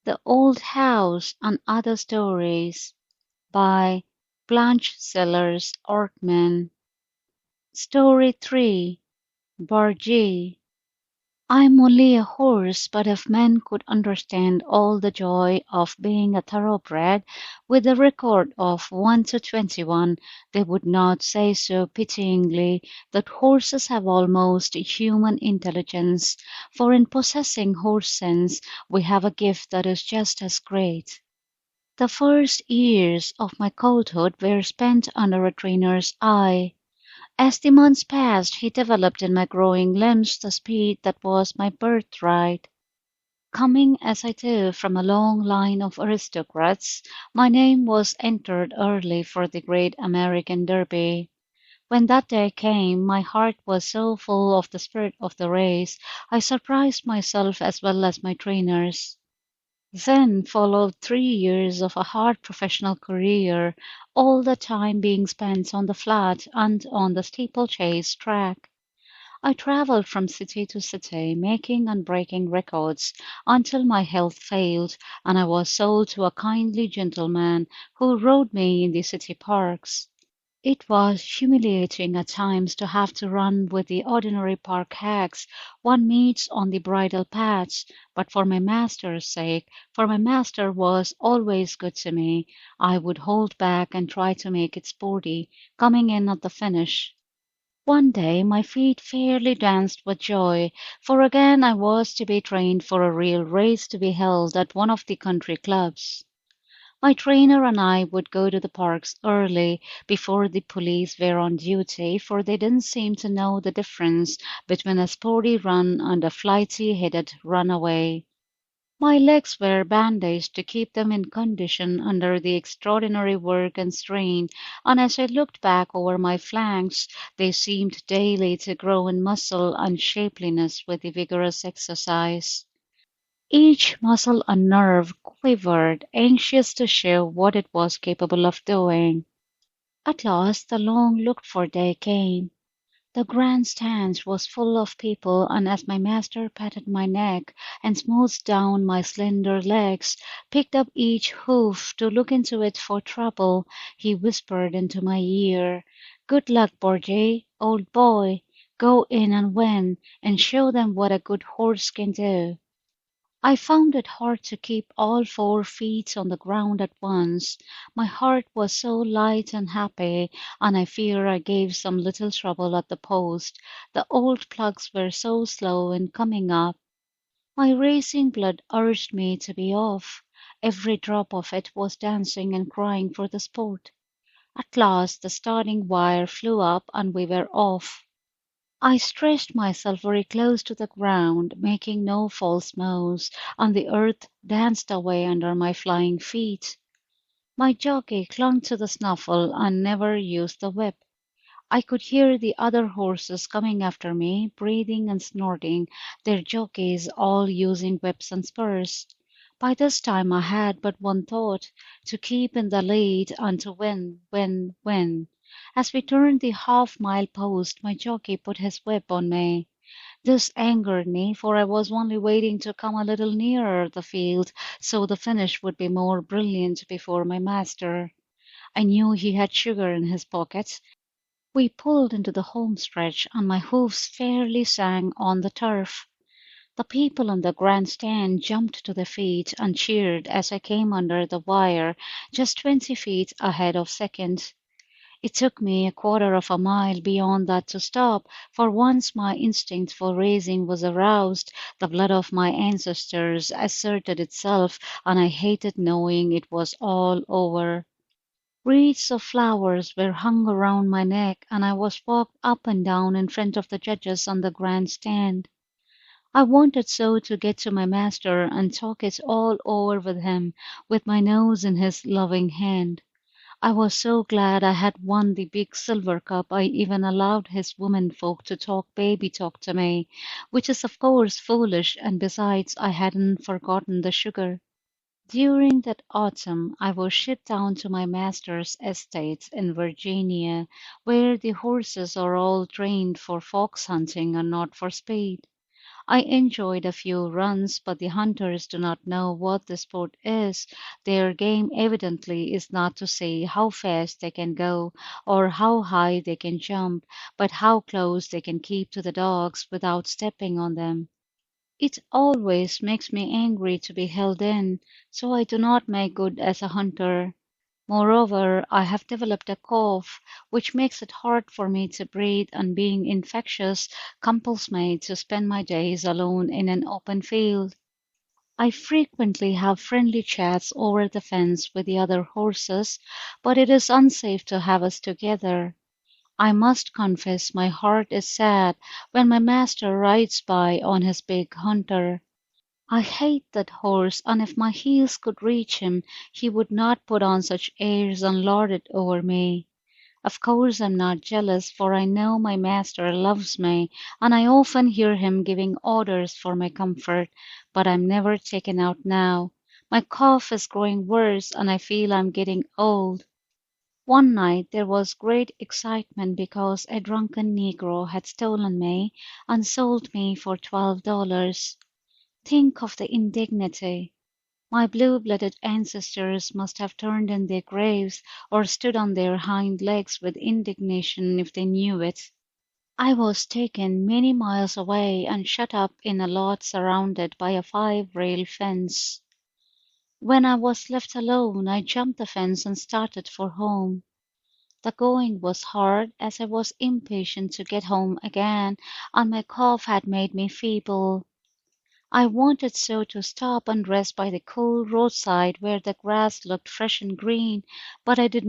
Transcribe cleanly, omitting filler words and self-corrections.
The Old House and Other Stories by Blanche Sellers Ortman. Story 3. Bargee. I am only a horse, but if men could understand all the joy of being a thoroughbred with a record of 1 to 21, they would not say so pityingly that horses have almost human intelligence, for in possessing horse sense we have a gift that is just as great. The first years of my colthood were spent under a trainer's eye. As the months passed, he developed in my growing limbs the speed that was my birthright. Coming as I do from a long line of aristocrats, my name was entered early for the great American Derby. When that day came, my heart was so full of the spirit of the race, I surprised myself as well as my trainers. Then followed 3 years of a hard professional career, all the time being spent on the flat and on the steeplechase track. I travelled from city to city, making and breaking records, until my health failed, and I was sold to a kindly gentleman who rode me in the city parks. It was humiliating at times to have to run with the ordinary park hags one meets on the bridle paths, but for my master's sake, for my master was always good to me, I would hold back and try to make it sporty, coming in at the finish. One day my feet fairly danced with joy, for again I was to be trained for a real race to be held at one of the country clubs. My trainer and I would go to the parks early, before the police were on duty, for they didn't seem to know the difference between a sporty run and a flighty-headed runaway. My legs were bandaged to keep them in condition under the extraordinary work and strain, and as I looked back over my flanks, they seemed daily to grow in muscle and shapeliness with the vigorous exercise. Each muscle and nerve quivered, anxious to show what it was capable of doing. At last the long looked for day came. The grandstand was full of people, and as my master patted my neck and smoothed down my slender legs, picked up each hoof to look into it for trouble, he whispered into my ear, "Good luck, Borgie, old boy. Go in and win, and show them what a good horse can do." I found it hard to keep all 4 feet on the ground at once. My heart was so light and happy, and I fear I gave some little trouble at the post. The old plugs were so slow in coming up. My racing blood urged me to be off. Every drop of it was dancing and crying for the sport. At last the starting wire flew up and we were off. I stretched myself very close to the ground, making no false moves, and the earth danced away under my flying feet. My jockey clung to the snaffle and never used the whip. I could hear the other horses coming after me, breathing and snorting, their jockeys all using whips and spurs. By this time I had but one thought, to keep in the lead and to win, win, win. As we turned the half-mile post, my jockey put his whip on me. This angered me, for I was only waiting to come a little nearer the field, so the finish would be more brilliant before my master. I knew he had sugar in his pocket. We pulled into the home stretch, and my hoofs fairly sang on the turf. The people on the grandstand jumped to their feet and cheered as I came under the wire, just 20 feet ahead of second. It took me a quarter of a mile beyond that to stop, for once my instinct for racing was aroused, the blood of my ancestors asserted itself, and I hated knowing it was all over. Wreaths of flowers were hung around my neck, and I was walked up and down in front of the judges on the grandstand. I wanted so to get to my master and talk it all over with him, with my nose in his loving hand. I was so glad I had won the big silver cup I even allowed his womenfolk to talk baby talk to me, which is of course foolish, and besides I hadn't forgotten the sugar. During that autumn I was shipped down to my master's estates in Virginia, where the horses are all trained for fox hunting and not for speed. I enjoyed a few runs, but the hunters do not know what the sport is. Their game evidently is not to see how fast they can go or how high they can jump, but how close they can keep to the dogs without stepping on them. It always makes me angry to be held in, so I do not make good as a hunter. Moreover, I have developed a cough, which makes it hard for me to breathe, and being infectious compels me to spend my days alone in an open field. I frequently have friendly chats over the fence with the other horses, but it is unsafe to have us together. I must confess my heart is sad when my master rides by on his big hunter. I hate that horse, and if my heels could reach him, he would not put on such airs and lord it over me. Of course I'm not jealous, for I know my master loves me, and I often hear him giving orders for my comfort, but I'm never taken out now. My cough is growing worse, and I feel I'm getting old. One night there was great excitement because a drunken negro had stolen me and sold me for $12. Think of the indignity! My blue-blooded ancestors must have turned in their graves or stood on their hind legs with indignation if they knew it. I was taken many miles away and shut up in a lot surrounded by a 5-rail fence. When I was left alone, I jumped the fence and started for home. The going was hard, as I was impatient to get home again, and my cough had made me feeble. I wanted so to stop and rest by the cool roadside where the grass looked fresh and green, but I did